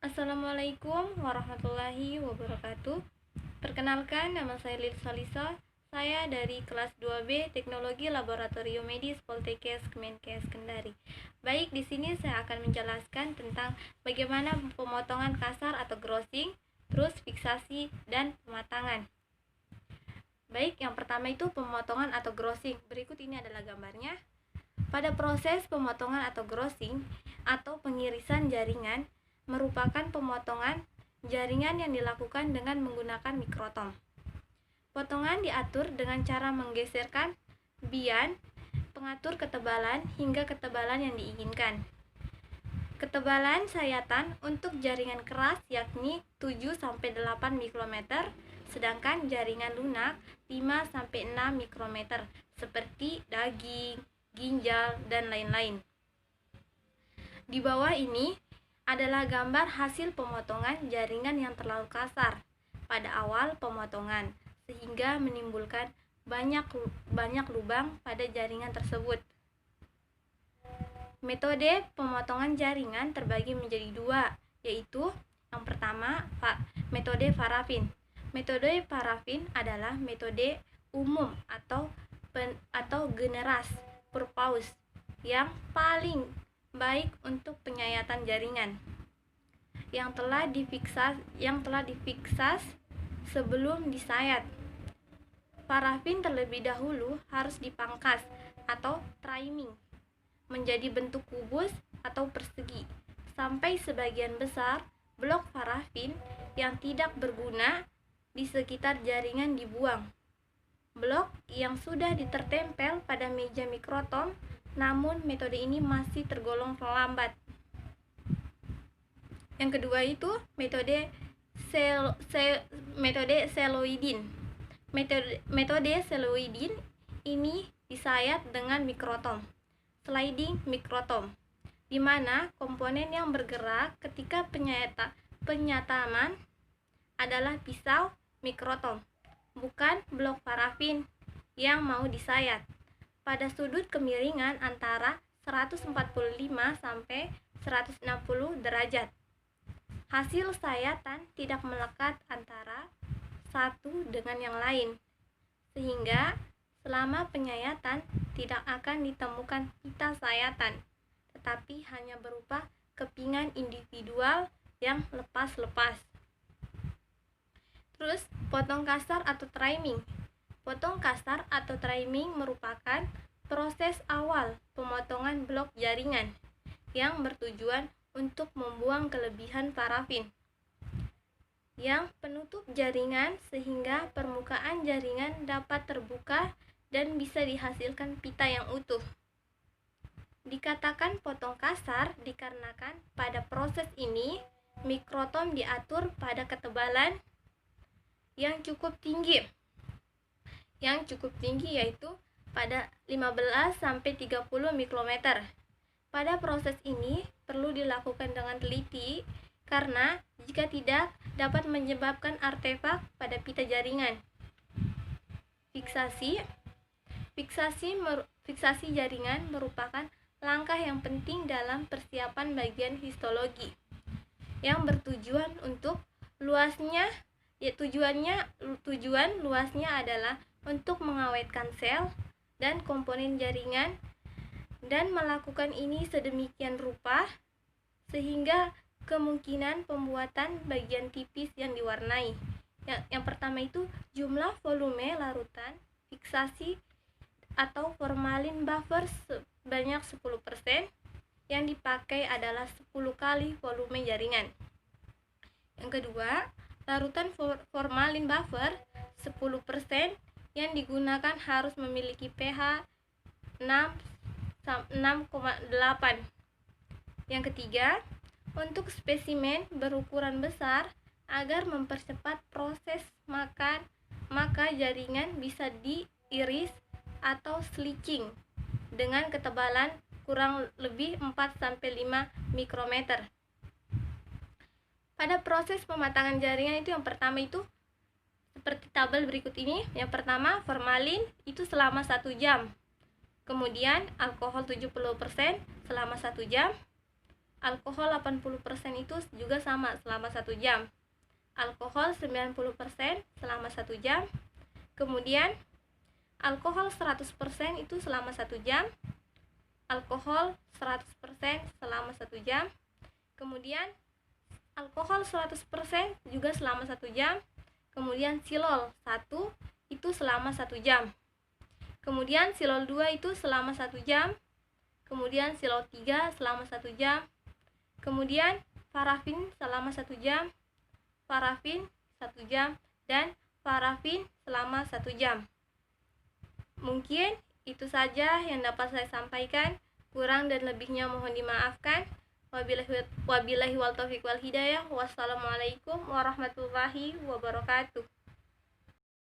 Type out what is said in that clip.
Assalamualaikum warahmatullahi wabarakatuh. Perkenalkan, nama saya Lil Salisa. Saya dari kelas 2B Teknologi Laboratorium Medis Poltekkes Kemenkes Kendari. Baik, di sini saya akan menjelaskan tentang bagaimana pemotongan kasar atau grossing, terus fiksasi dan pematangan. Baik, yang pertama itu pemotongan atau grossing. Berikut ini adalah gambarnya. Pada proses pemotongan atau grossing atau pengirisan jaringan merupakan pemotongan jaringan yang dilakukan dengan menggunakan mikrotom. Potongan diatur dengan cara menggeserkan bian pengatur ketebalan hingga ketebalan yang diinginkan. Ketebalan sayatan untuk jaringan keras yakni 7-8 mikrometer, sedangkan jaringan lunak 5-6 mikrometer seperti daging, ginjal, dan lain-lain. Di bawah ini adalah gambar hasil pemotongan jaringan yang terlalu kasar pada awal pemotongan sehingga menimbulkan banyak lubang pada jaringan tersebut. Metode pemotongan jaringan terbagi menjadi dua, yaitu yang pertama metode parafin. Metode parafin adalah metode umum atau generas purpose yang paling baik untuk penyayatan jaringan yang telah difiksas sebelum disayat. Parafin terlebih dahulu harus dipangkas atau trimming menjadi bentuk kubus atau persegi sampai sebagian besar blok parafin yang tidak berguna di sekitar jaringan dibuang. Blok yang sudah ditertempel pada meja mikrotom, namun metode ini masih tergolong terlambat. Yang kedua itu metode seloidin. Metode seloidin ini disayat dengan mikrotom, sliding mikrotom, di mana komponen yang bergerak ketika penyataman adalah pisau mikrotom, bukan blok parafin yang mau disayat pada sudut kemiringan antara 145 sampai 160 derajat. Hasil sayatan tidak melekat antara satu dengan yang lain, sehingga selama penyayatan tidak akan ditemukan pita sayatan, tetapi hanya berupa kepingan individual yang lepas-lepas. Terus, potong kasar atau trimming. Potong kasar atau trimming merupakan proses awal pemotongan blok jaringan yang bertujuan untuk membuang kelebihan parafin yang penutup jaringan sehingga permukaan jaringan dapat terbuka dan bisa dihasilkan pita yang utuh. Dikatakan potong kasar dikarenakan pada proses ini mikrotom diatur pada ketebalan yang cukup tinggi yaitu pada 15-30 mikrometer. Pada proses ini perlu dilakukan dengan teliti karena jika tidak dapat menyebabkan artefak pada pita jaringan. Fiksasi jaringan merupakan langkah yang penting dalam persiapan bagian histologi yang bertujuan untuk tujuan luasnya adalah untuk mengawetkan sel dan komponen jaringan dan melakukan ini sedemikian rupa sehingga kemungkinan pembuatan bagian tipis yang diwarnai. Yang pertama itu jumlah volume larutan fiksasi atau formalin buffer sebanyak 10%, yang dipakai adalah 10 kali volume jaringan. Yang kedua, larutan formalin buffer 10% yang digunakan harus memiliki pH 6,8. Yang ketiga, untuk spesimen berukuran besar agar mempercepat proses maka jaringan bisa diiris atau slitching dengan ketebalan kurang lebih 4-5 mikrometer. Pada proses pematangan jaringan itu yang pertama itu seperti tabel berikut ini. Yang pertama, formalin itu selama 1 jam. Kemudian alkohol 70% selama 1 jam. Alkohol 80% itu juga sama selama 1 jam. Alkohol 90% selama 1 jam. Kemudian alkohol 100% itu selama 1 jam. Alkohol 100% selama 1 jam. Kemudian alkohol 100% juga selama 1 jam. Kemudian silol 1 itu selama 1 jam. Kemudian silol 2 itu selama 1 jam. Kemudian silol 3 selama 1 jam. Kemudian parafin selama 1 jam. Parafin 1 jam dan parafin selama 1 jam. Mungkin itu saja yang dapat saya sampaikan. Kurang dan lebihnya mohon dimaafkan. Wabillahi wal taufiq wal hidayah. Wassalamualaikum warahmatullahi wabarakatuh.